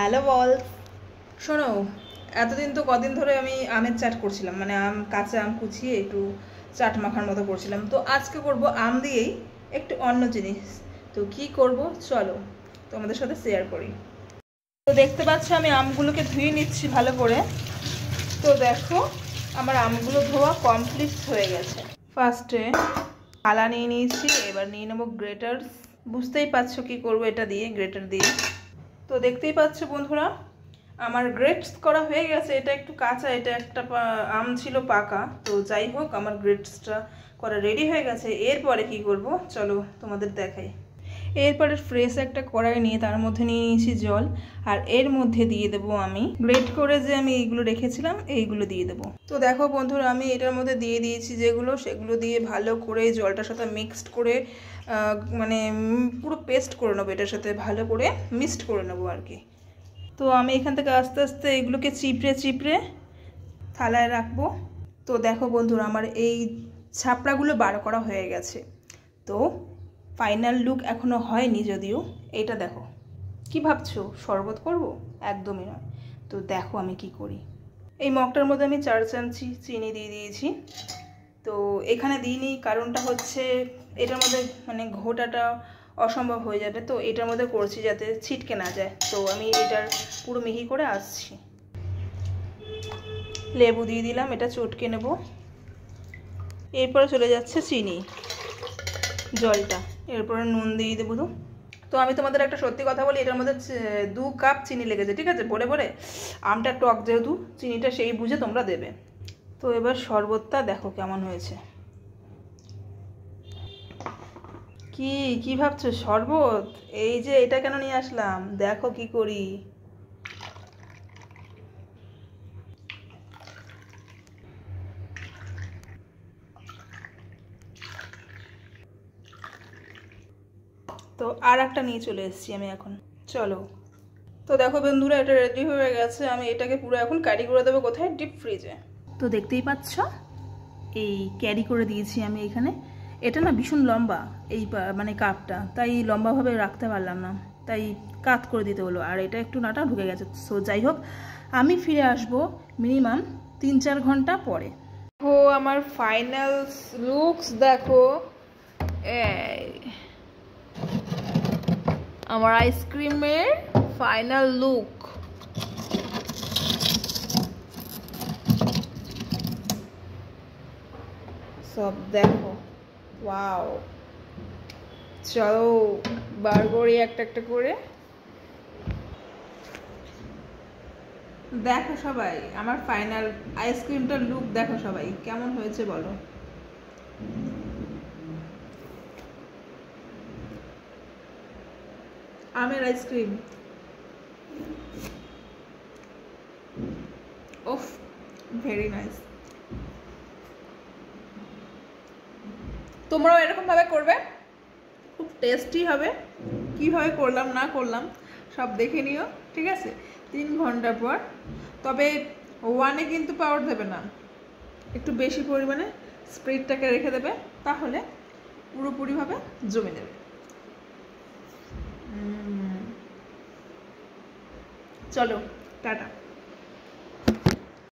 Hello বল। শোনো, এতদিন তো কদিন ধরে আমি আমের চাট করছিলাম, মানে কাঁচা আম কুচিয়ে একটু চাট মাখার মতো করছিলাম। তো আজকে করব আম দিয়েই একটু অন্য জিনিস। তো কি করব চলো তোমাদের সাথে শেয়ার করি। তো দেখতে পাচ্ছ আমি আমগুলোকে ধুয়ে নিচ্ছি ভালো করে। তো দেখো আমার আমগুলো ধোয়া কমপ্লিট হয়ে গেছে। ফার্স্টে থালা নিয়ে নিয়েছি, এবার নিয়ে নেবো গ্রেটার। বুঝতেই পারছো কি করব এটা দিয়ে, গ্রেটার দিয়ে। তো দেখতেই পাচ্ছ বন্ধুরা আমার গ্রেটস করা হয়ে গেছে। এটা একটু কাঁচা, এটা একটা আম ছিল পাকা। তো যাই হোক আমার গ্রেটসটা করা রেডি হয়ে গেছে। এরপরে কি করব চলো তোমাদের দেখাই। এরপরে ফ্রেশ একটা কড়াই নিয়ে তার মধ্যে নিয়ে নিয়েছি জল, আর এর মধ্যে দিয়ে দেবো আমি গ্রেট করে যে আমি এইগুলো রেখেছিলাম এইগুলো দিয়ে দেবো। তো দেখো বন্ধুরা আমি এটার মধ্যে দিয়ে দিয়েছি যেগুলো, সেগুলো দিয়ে ভালো করে জলটার সাথে মিক্সড করে মানে পুরো পেস্ট করে নেবো, এটার সাথে ভালো করে মিক্সড করে নেবো আর কি। তো আমি এখান থেকে আস্তে আস্তে এগুলোকে চিপড়ে চিপড়ে থালায় রাখবো। তো দেখো বন্ধুরা আমার এই ছাপড়াগুলো বার করা হয়ে গেছে। তো ফাইনাল লুক এখনও হয়নি, যদিও এইটা দেখো। কি ভাবছো শরবত করব? একদমই নয়। তো দেখো আমি কি করি। এই মগটার মধ্যে আমি 4 চামচি চিনি দিয়ে দিয়েছি। তো এখানে দিইনি, কারণটা হচ্ছে এটার মধ্যে মানে ঘোটাটা অসম্ভব হয়ে যাবে। তো এটার মধ্যে করছি যাতে ছিটকে না যায়। তো আমি এটার পুরো মিহি করে আসছি। লেবু দিয়ে দিলাম, এটা চটকে নেব। এরপরে চলে যাচ্ছে চিনি, জলটা। এরপরে নুন দিয়ে দেবো। তো আমি তোমাদের একটা সত্যি কথা বলি, এটার মধ্যে 2 কাপ চিনি লেগেছে, ঠিক আছে? বলে বলে আমটা টক যেহেতু, চিনিটা সেই বুঝে তোমরা দেবে। তো এবার শরবতটা দেখো কেমন হয়েছে। কি কি ভাবছো শরবত? এই যে এটা কেন নিয়ে আসলাম, দেখো কি করি। তো আর একটা নিয়ে চলে এসেছি আমি এখন, চলো। তো দেখো বন্ধুরা এটা রেডি হয়ে গেছে। আমি এটাকে পুরো এখন ক্যারি করে দেবো কোথায়? ডিপ ফ্রিজে। তো দেখতেই পাচ্ছ এই ক্যারি করে দিয়েছি আমি এখানে। এটা না ভীষণ লম্বা এই মানে কাপটা, তাই লম্বাভাবে রাখতে পারলাম না, তাই কাত করে দিতে হলো। আর এটা একটু নাটা ঢুকে গেছে। সো যাই হোক আমি ফিরে আসবো মিনিমাম 3-4 ঘন্টা পরে। ও আমার ফাইনাল লুকস দেখো, এই আমার আইসক্রিমের ফাইনাল লুক। সব দেখো, ওয়াও। চলো বার করি একটা একটা করে। দেখো সবাই আমার ফাইনাল আইসক্রিমটার লুক দেখো সবাই, কেমন হয়েছে বলো। আমের আইসক্রিম, ওফ ভেরি নাইস। তোমরাও এরকম ভাবে করবে, খুব টেস্টি হবে। কিভাবে করলাম না করলাম সব দেখে নিও, ঠিক আছে? 3 ঘন্টা পর। তবে ওয়ানে কিন্তু পাউডার দেবে না, একটু বেশি পরিমাণে স্প্রিটটাকে রেখে দেবে, তাহলে পুরোপুরিভাবে জমে দেবে। চলো টাটা।